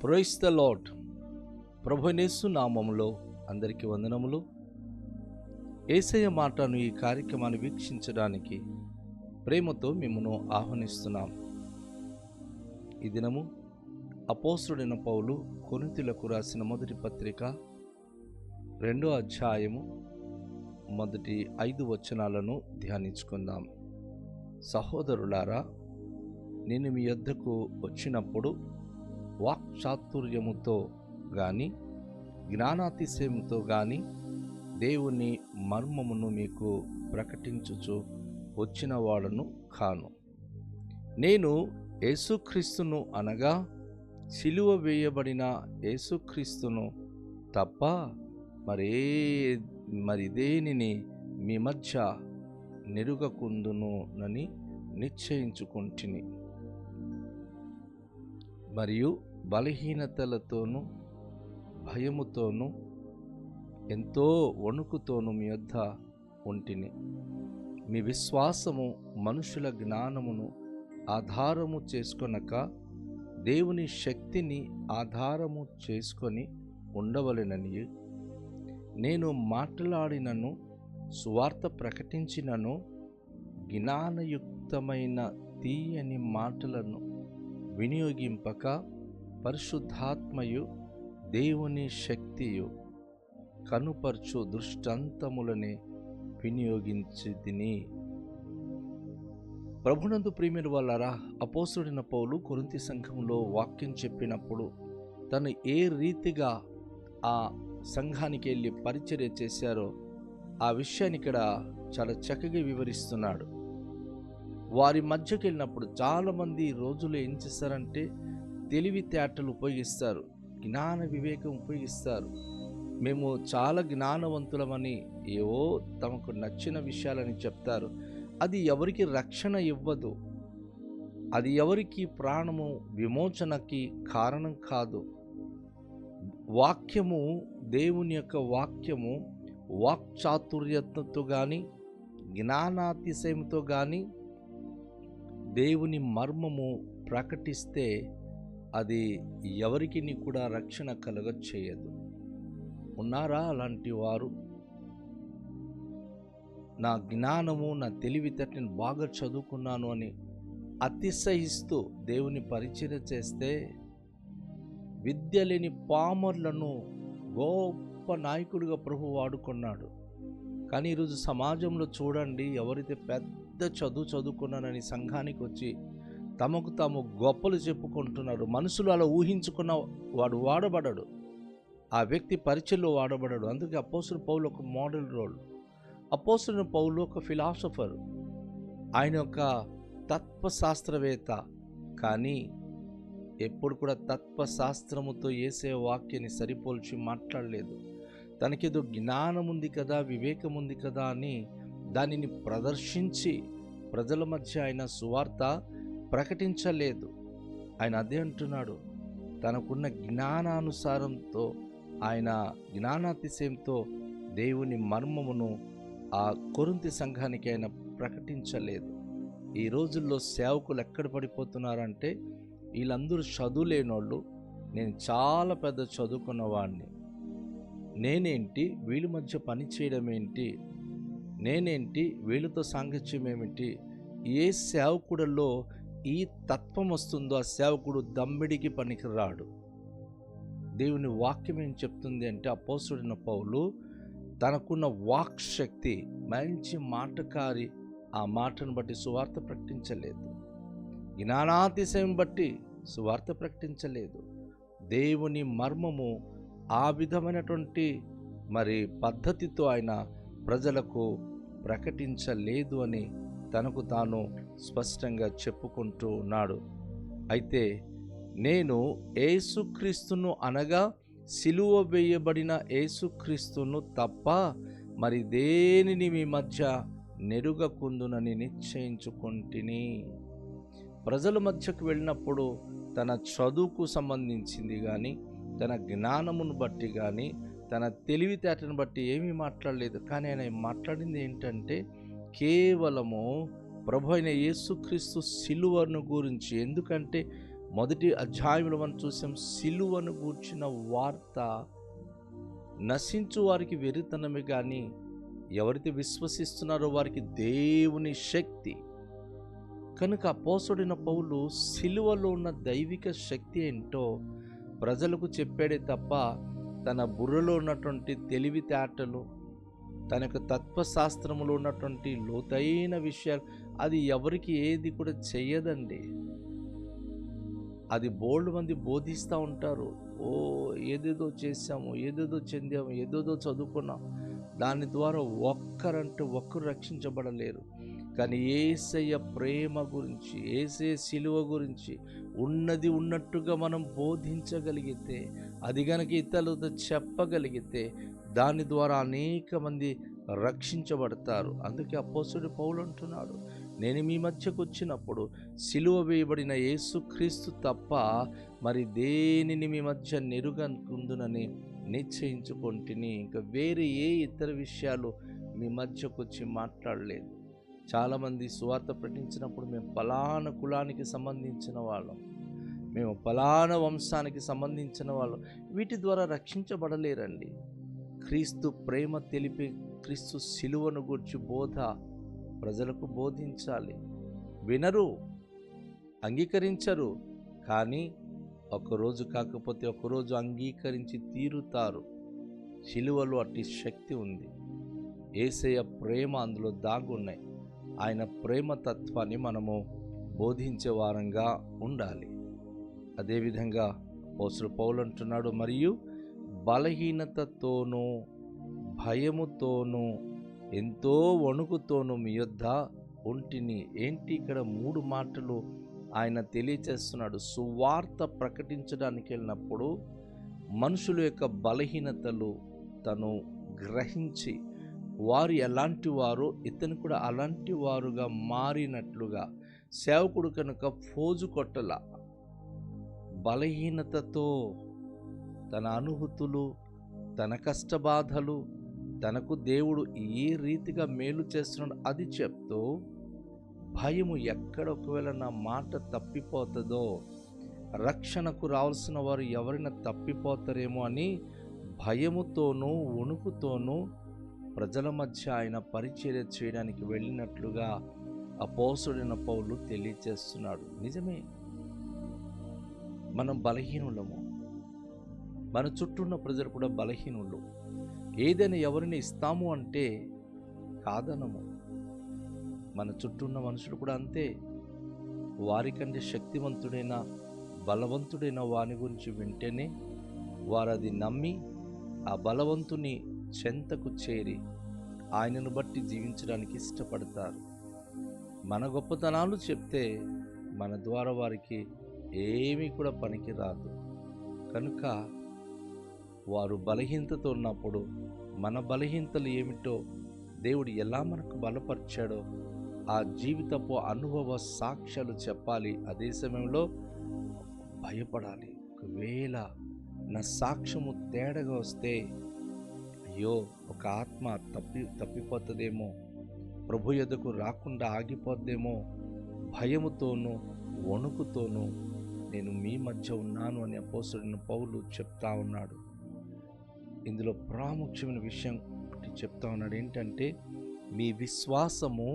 Praise the lord. ప్రభునేసు నామములో అందరికీ వందనములు. యేసయ్య మాటను ఈ కార్యక్రమాన్ని వీక్షించడానికి ప్రేమతో మిమ్మను ఆహ్వానిస్తున్నాం. ఈ దినము అపోస్తలుడైన పౌలు కొరింథీయులకు రాసిన మొదటి పత్రిక 2వ అధ్యాయము మొదటి 5 వచనాలను ధ్యానించుకుందాం. సహోదరులారా, నేను మీ యొద్దకు వచ్చినప్పుడు వాక్చాతుర్యముతో గాని జ్ఞానాతిశయముతో గాని దేవుని మర్మమును మీకు ప్రకటించుచు వచ్చిన వాడను కాను. నేను యేసుక్రీస్తును అనగా సిలువ వేయబడిన యేసుక్రీస్తును తప్ప మరి దేనిని మీ మధ్య నెరుగకుందునని నిశ్చయించుకొంటిని. మరియు బలహీనతలతోనూ భయముతోనూ ఎంతో వణుకుతోనూ మీ యొద్ద ఉంటిని. మీ విశ్వాసము మనుషుల జ్ఞానమును ఆధారము చేసుకొనక దేవుని శక్తిని ఆధారము చేసుకొని ఉండవలెనని నేను మాట్లాడినను సువార్త ప్రకటించినను జ్ఞానయుక్తమైన తీయని మాటలను వినియోగింపక పరిశుద్ధాత్మయు దేవుని శక్తియు కనుపర్చు దృష్టాంతములనే వినియోగించితిని. ప్రభునందు ప్రియమైన వాళ్ళారా, అపోస్తలుడైన పౌలు కొరింథీ సంఘంలో వాక్యం చెప్పినప్పుడు తను ఏ రీతిగా ఆ సంఘానికి వెళ్ళి పరిచర్య చేశారో ఆ విషయాన్ని ఇక్కడ చాలా చక్కగా వివరిస్తున్నాడు. వారి మధ్యకి వెళ్ళినప్పుడు చాలామంది రోజులు ఏం చేస్తారంటే తెలివితేటలు ఉపయోగిస్తారు, జ్ఞాన వివేకం ఉపయోగిస్తారు. మేము చాలా జ్ఞానవంతులమని ఏవో తమకు నచ్చిన విషయాలని చెప్తారు. అది ఎవరికి రక్షణ ఇవ్వదు, అది ఎవరికి ప్రాణము విమోచనకి కారణం కాదు. వాక్యము, దేవుని యొక్క వాక్యము వాక్చాతుర్యతతో కానీ జ్ఞానాతిశయంతో కానీ దేవుని మర్మము ప్రకటిస్తే అది ఎవరికి కూడా రక్షణ కలుగచేయదు. ఉన్నారా అలాంటి వారు? నా జ్ఞానము, నా తెలివితేటను బాగా చదువుకున్నాను అని అతిశయిస్తూ దేవుని పరిచర్య చేస్తే విద్య లేని పామర్లను గొప్ప నాయకుడిగా ప్రభు వాడుకున్నాడు. కానీ ఈరోజు సమాజంలో చూడండి, ఎవరైతే పెద్ద చదువుకున్నానని సంఘానికి వచ్చి తమకు తాము గొప్పలు చెప్పుకుంటున్నారు, మనుషులు అలా ఊహించుకున్న వాడు వాడబడడు, ఆ వ్యక్తి పరిచయలో వాడబడడు. అందుకే అపోస్తలుడైన పౌలు ఒక మోడల్ రోల్. అపోస్తలుడైన పౌలు ఒక ఫిలాసఫర్, ఆయన ఒక తత్వశాస్త్రవేత్త. కానీ ఎప్పుడు కూడా తత్వశాస్త్రముతో యేసయ్య వాక్యాన్ని సరిపోల్చి మాట్లాడలేదు. తనకేదో జ్ఞానం ఉంది కదా, వివేకం ఉంది కదా అని దానిని ప్రదర్శించి ప్రజల మధ్య ఆయన సువార్త ప్రకటించలేదు. ఆయన అదే అంటున్నాడు, తనకున్న జ్ఞానానుసారంతో, ఆయన జ్ఞానాతిశయంతో దేవుని మర్మమును ఆ కొరింథీ సంఘానికి ఆయన ప్రకటించలేదు. ఈ రోజుల్లో సేవకులు ఎక్కడ పడిపోతున్నారంటే, వీళ్ళందరూ చదువులేనోళ్ళు, నేను చాలా పెద్ద చదువుకున్నవాడిని, నేనేంటి వీళ్ళ మధ్య పని చేయడం ఏంటి, నేనేంటి వీళ్ళతో సాంగత్యం ఏమిటి? ఏ సేవకుడిలో ఈ తత్వం వస్తుందో ఆ సేవకుడు దమ్మిడికి పనికిరాడు. దేవుని వాక్యం ఏం చెప్తుంది అంటే, అపోస్తలుడైన పౌలు తనకున్న వాక్ శక్తి, మంచి మాటకారి, ఆ మాటను బట్టి సువార్త ప్రకటించలేదు. జ్ఞానాతిశయం బట్టి సువార్త ప్రకటించలేదు. దేవుని మర్మము ఆ విధమైనటువంటి పద్ధతితో ఆయన ప్రజలకు ప్రకటించలేదు అని తనకు తాను స్పష్టంగా చెప్పుకుంటూ ఉన్నాడు. అయితే నేను యేసుక్రీస్తును అనగా సిలువ వేయబడిన యేసుక్రీస్తును తప్ప మరి దేనిని మీ మధ్య నెరుగకుందునని నిశ్చయించుకొంటిని. ప్రజల మధ్యకు వెళ్ళినప్పుడు తన చదువుకు సంబంధించింది కానీ, తన జ్ఞానమును బట్టి కానీ, తన తెలివితేటను బట్టి ఏమీ మాట్లాడలేదు. కానీ ఆయన మాట్లాడింది ఏంటంటే కేవలము ప్రభు అయిన యేసుక్రీస్తు సిలువను గురించి. ఎందుకంటే మొదటి అధ్యాయంలో మనం చూసాం, సిలువను గూర్చిన వార్త నశించు వారికి వెరితనమే కానీ ఎవరైతే విశ్వసిస్తున్నారో వారికి దేవుని శక్తి. కనుక అపోస్తలుడైన పౌలు సిలువలో ఉన్న దైవిక శక్తి ఏంటో ప్రజలకు చెప్పాడే తప్ప తన బుర్రలో ఉన్నటువంటి తెలివితేటలు, తన యొక్క తత్వశాస్త్రములో ఉన్నటువంటి లోతైన విషయాలు అది ఎవరికి ఏది కూడా చెయ్యదండి. అది బోల్డ్ మంది బోధిస్తూ ఉంటారు. ఏదేదో చేశాము, ఏదేదో చెందాము, ఏదేదో చదువుకున్నాం, దాని ద్వారా ఒక్కరు రక్షించబడలేరు. కానీ యేసయ్య ప్రేమ గురించి, యేసయ్య సిలువ గురించి ఉన్నది ఉన్నట్టుగా మనం బోధించగలిగితే, అది గనక ఇతరులతో చెప్పగలిగితే దాని ద్వారా అనేక మంది రక్షించబడతారు. అందుకే అపోస్తలుడు పౌలు అంటున్నాడు, నేను మీ మధ్యకు వచ్చినప్పుడు సిలువ వేయబడిన యేసుక్రీస్తు తప్ప మరి దేనిని మీ మధ్య నెరుగనుకుందునని నిశ్చయించుకొంటిని. ఇంకా వేరే ఏ ఇతర విషయాలు మీ మధ్యకు వచ్చి మాట్లాడలేదు. చాలామంది సువార్త ప్రకటించినప్పుడు మేము ఫలానా కులానికి సంబంధించిన వాళ్ళం, మేము ఫలానా వంశానికి సంబంధించిన వాళ్ళం, వీటి ద్వారా రక్షించబడలేరండి. క్రీస్తు ప్రేమ తెలిపి క్రీస్తు సిలువను గూర్చి బోధ ప్రజలకు బోధించాలి. వినరు, అంగీకరించరు, కానీ ఒకరోజు కాకపోతే ఒకరోజు అంగీకరించి తీరుతారు. సిలువలో అట్టి శక్తి ఉంది. యేసయ్య ప్రేమ అందులో దాగున్నాయి. ఆయన ప్రేమ తత్వాన్ని మనము బోధించే వారంగా ఉండాలి. అదేవిధంగా అపోస్తలుడు పౌలు అంటున్నాడు, మరియు బలహీనతతోనూ భయముతోనూ ఎంతో వణుకుతోనూ మీ యొద్ద ఉంటిని. ఏంటి ఇక్కడ 3 మాటలు ఆయన తెలియచేస్తున్నాడు. సువార్త ప్రకటించడానికి వెళ్ళినప్పుడు మనుషుల యొక్క బలహీనతలు తను గ్రహించి వారు ఎలాంటి వారో ఇతను కూడా అలాంటి వారుగా మారినట్లుగా, సేవకుడు కనుక ఫోజు కొట్టల, బలహీనతతో తన అనుభూతులు, తన కష్టబాధలు, తనకు దేవుడు ఏ రీతిగా మేలు చేస్తున్నాడు అది చెప్తూ, భయము ఎక్కడ ఒకవేళ నా మాట తప్పిపోతుందో, రక్షణకు రావాల్సిన వారు ఎవరైనా తప్పిపోతారేమో అని భయముతోనూ వణుకుతోనూ ప్రజల మధ్య ఆయన పరిచర్య చేయడానికి వెళ్ళినట్లుగా అపోస్తలుడైన పౌలు తెలియచేస్తున్నాడు. నిజమే, మనం బలహీనులము, మన చుట్టూ ఉన్న ప్రజలు కూడా బలహీనులు. ఏదైనా ఎవరిని ఇస్తాము అంటే కాదనము. మన చుట్టూ ఉన్న మనుషులు కూడా అంతే. వారికంటే శక్తివంతుడైన బలవంతుడైన వాని గురించి వింటేనే వారు అది నమ్మి ఆ బలవంతుని చెంతకు చేరి ఆయనను బట్టి జీవించడానికి ఇష్టపడతారు. మన గొప్పతనాలు చెప్తే మన ద్వారా వారికి ఏమీ కూడా పనికి రాదు. కనుక వారు బలహీనతతో ఉన్నప్పుడు మన బలహీనతలు ఏమిటో, దేవుడు ఎలా మనకు బలపరిచాడో ఆ జీవితపు అనుభవ సాక్ష్యాలు చెప్పాలి. అదే సమయంలో భయపడాలి. ఒకవేళ నా సాక్ష్యము తేడాగా వస్తే, అయ్యో ఒక ఆత్మ తప్పిపోతుందేమో, ప్రభు యొద్దకు రాకుండా ఆగిపోద్దేమో, భయముతోనూ వణుకుతోనూ నేను మీ మధ్య ఉన్నాను అని అపోస్తలుడైన పౌలు చెప్తా ఉన్నాడు. ఇందులో ప్రాముఖ్యమైన విషయం ఒకటి చెప్తా ఉన్నాడు. ఏంటంటే, మీ విశ్వాసము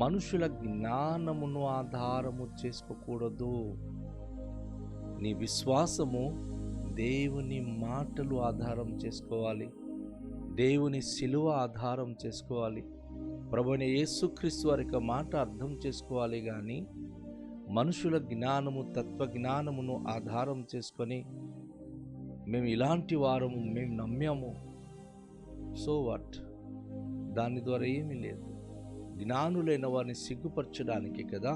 మనుషుల జ్ఞానమును ఆధారము చేసుకోకూడదు. నీ విశ్వాసము దేవుని మాటలు ఆధారం చేసుకోవాలి, దేవుని సిలువ ఆధారం చేసుకోవాలి, ప్రభువైన యేసుక్రీస్తు వారి యొక్క మాట అర్థం చేసుకోవాలి. కానీ మనుషుల జ్ఞానము, తత్వజ్ఞానమును ఆధారం చేసుకొని మేము ఇలాంటి వారము, మేము నమ్మాము, సో వాట్, దాని ద్వారా ఏమీ లేదు. జ్ఞానులైన వారిని సిగ్గుపరచడానికి కదా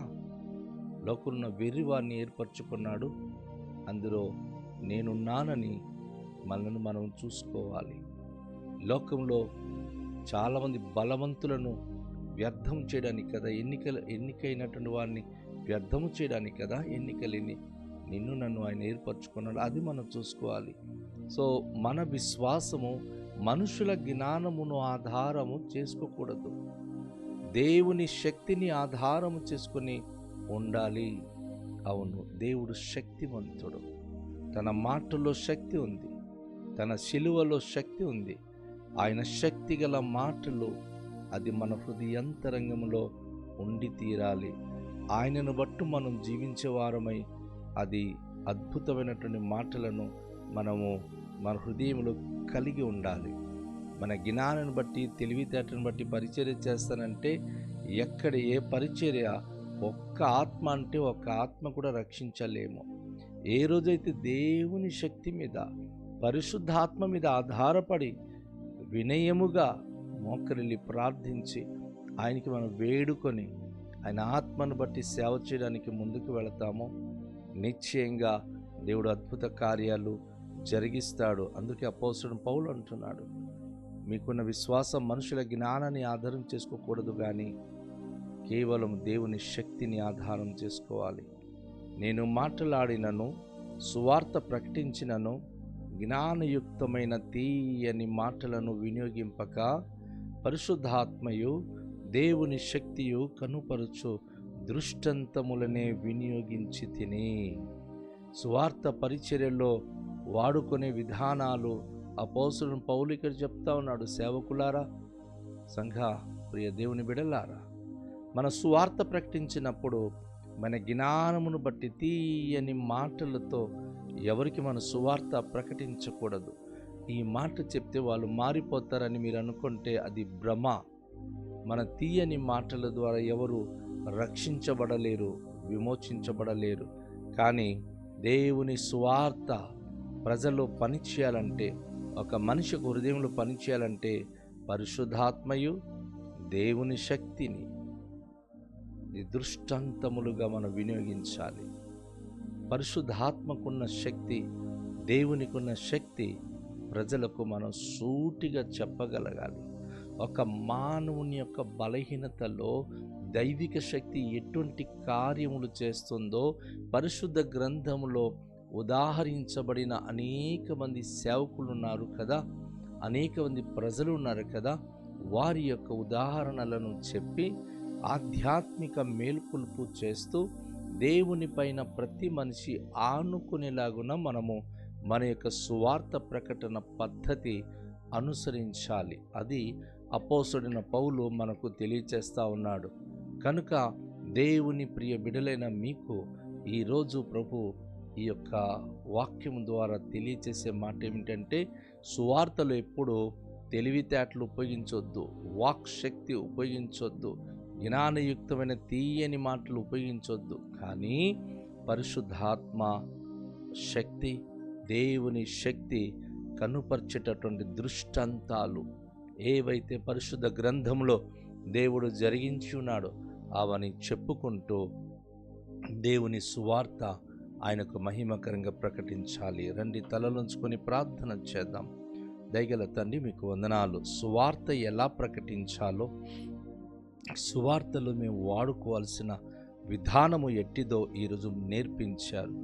లోకంలో వెర్రి వారిని ఏర్పరచుకున్నాడు. అందులో నేనున్నానని మనల్ని మనం చూసుకోవాలి. లోకంలో చాలామంది బలవంతులను వ్యర్థం చేయడానికి కదా ఎన్నికైనటువంటి వారిని వ్యర్థము చేయడానికి కదా ఎన్నికలేని నిన్ను నన్ను ఆయన ఏర్పరచుకున్నాడు. అది మనం చూసుకోవాలి. సో మన విశ్వాసము మనుషుల జ్ఞానమును ఆధారము చేసుకోకూడదు, దేవుని శక్తిని ఆధారము చేసుకొని ఉండాలి. అవును, దేవుడు శక్తివంతుడు. తన మాటలో శక్తి ఉంది, తన శిలువలో శక్తి ఉంది. ఆయన శక్తి గల మాటలు అది మన హృదయంతరంగంలో ఉండి తీరాలి. ఆయనను బట్టు మనం జీవించేవారమై అది అద్భుతమైనటువంటి మాటలను మనము మన హృదయంలో కలిగి ఉండాలి. మన జ్ఞానాన్ని బట్టి, తెలివితేటను బట్టి పరిచర్య చేస్తానంటే ఎక్కడ ఏ పరిచర్య ఒక్క ఆత్మ అంటే ఒక్క ఆత్మ కూడా రక్షించలేము. ఏ రోజైతే దేవుని శక్తి మీద, పరిశుద్ధాత్మ మీద ఆధారపడి వినయముగా మోకరిల్లి ప్రార్థించి ఆయనకి మనం వేడుకొని ఆయన ఆత్మను బట్టి సేవ చేయడానికి ముందుకు వెళతామో నిశ్చయంగా దేవుడు అద్భుత కార్యాలు జరిగిస్తాడు. అందుకే అపోస్తలుడు పౌలు అంటున్నాడు, మీకున్న విశ్వాసం మనుషుల జ్ఞానాన్ని ఆధారం చేసుకోకూడదు, కానీ కేవలం దేవుని శక్తిని ఆధారం చేసుకోవాలి. నేను మాట్లాడినను, సువార్త ప్రకటించినను, జ్ఞానయుక్తమైన తీయని మాటలను వినియోగింపక పరిశుద్ధాత్మయు దేవుని శక్తియు కనుపరుచు దృష్టాంతములనే వినియోగించి తిని. సువార్త పరిచర్యలో వాడుకునే విధానాలు అపోస్తలుడు పౌలు ఇక్కడ చెప్తా ఉన్నాడు. సేవకులారా, సంఘ ప్రియ దేవుని బిడలారా, మన సువార్త ప్రకటించినప్పుడు మన జ్ఞానమును బట్టి తీయని మాటలతో ఎవరికి మన సువార్త ప్రకటించకూడదు. ఈ మాట చెప్తే వాళ్ళు మారిపోతారని మీరు అనుకుంటే అది భ్రమ. మన తీయని మాటల ద్వారా ఎవరు రక్షించబడలేరు, విమోచించబడలేరు. కానీ దేవుని సువార్త ప్రజల్లో పనిచేయాలంటే, ఒక మనిషికి హృదయంలో పనిచేయాలంటే పరిశుద్ధాత్మయు దేవుని శక్తిని దృష్టాంతములుగా మనం వినియోగించాలి. పరిశుద్ధాత్మకున్న శక్తి, దేవునికున్న శక్తి ప్రజలకు మనం సూటిగా చెప్పగలగాలి. ఒక మానవుని యొక్క బలహీనతలో దైవిక శక్తి ఎటువంటి కార్యములు చేస్తుందో పరిశుద్ధ గ్రంథములో ఉదాహరించబడిన అనేక మంది సేవకులు ఉన్నారు కదా, అనేక మంది ప్రజలు ఉన్నారు కదా, వారి యొక్క ఉదాహరణలను చెప్పి ఆధ్యాత్మిక మేల్కొల్పు చేస్తూ దేవుని పైన ప్రతి మనిషి ఆనుకునేలాగున మనము మన యొక్క సువార్త ప్రకటన పద్ధతి అనుసరించాలి. అది అపోస్తలుడైన పౌలు మనకు తెలియచేస్తూ ఉన్నాడు. కనుక దేవుని ప్రియ బిడలైన మీకు ఈరోజు ప్రభు ఈ యొక్క వాక్యం ద్వారా తెలియచేసే మాట ఏమిటంటే, సువార్తలో ఎప్పుడు తెలివితేటలు ఉపయోగించొద్దు, వాక్ శక్తి ఉపయోగించొద్దు, జ్ఞానయుక్తమైన తీయని మాటలు ఉపయోగించొద్దు. కానీ పరిశుద్ధాత్మ శక్తి, దేవుని శక్తి కనుపరిచేటటువంటి దృష్టాంతాలు ఏవైతే పరిశుద్ధ గ్రంథంలో దేవుడు జరిగించి ఉన్నాడో అవని చెప్పుకుంటూ దేవుని సువార్త ఆయనకు మహిమకరంగా ప్రకటించాలి. రండి, తలలుంచుకొని ప్రార్థన చేద్దాం. దయగల తండ్రి, మీకు వందనాలు. సువార్త ఎలా ప్రకటించాలో, సువార్తలో మేము వాడుకోవాల్సిన విధానము ఎట్టిదో ఈరోజు నేర్పించారు.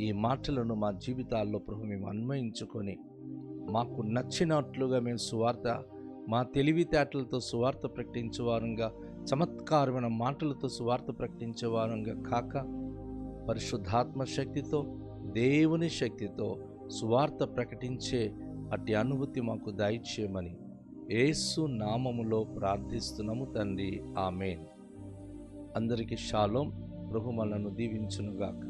ఈ మాటలను మా జీవితాల్లో ప్రభు మేము అన్వయించుకొని మాకు నచ్చినట్లుగా మేము సువార్త, మా తెలివితేటలతో సువార్త ప్రకటించేవారంగా, చమత్కారమైన మాటలతో సువార్త ప్రకటించేవారంగా కాక పరిశుద్ధాత్మ శక్తితో, దేవుని శక్తితో సువార్త ప్రకటించే అట్టి అనుభూతి మాకు దయచేయమని యేసు నామములో ప్రార్థిస్తున్నాము తండ్రి, ఆమేన్. అందరికీ షాలోం. ప్రభు మనలను దీవించునుగాక.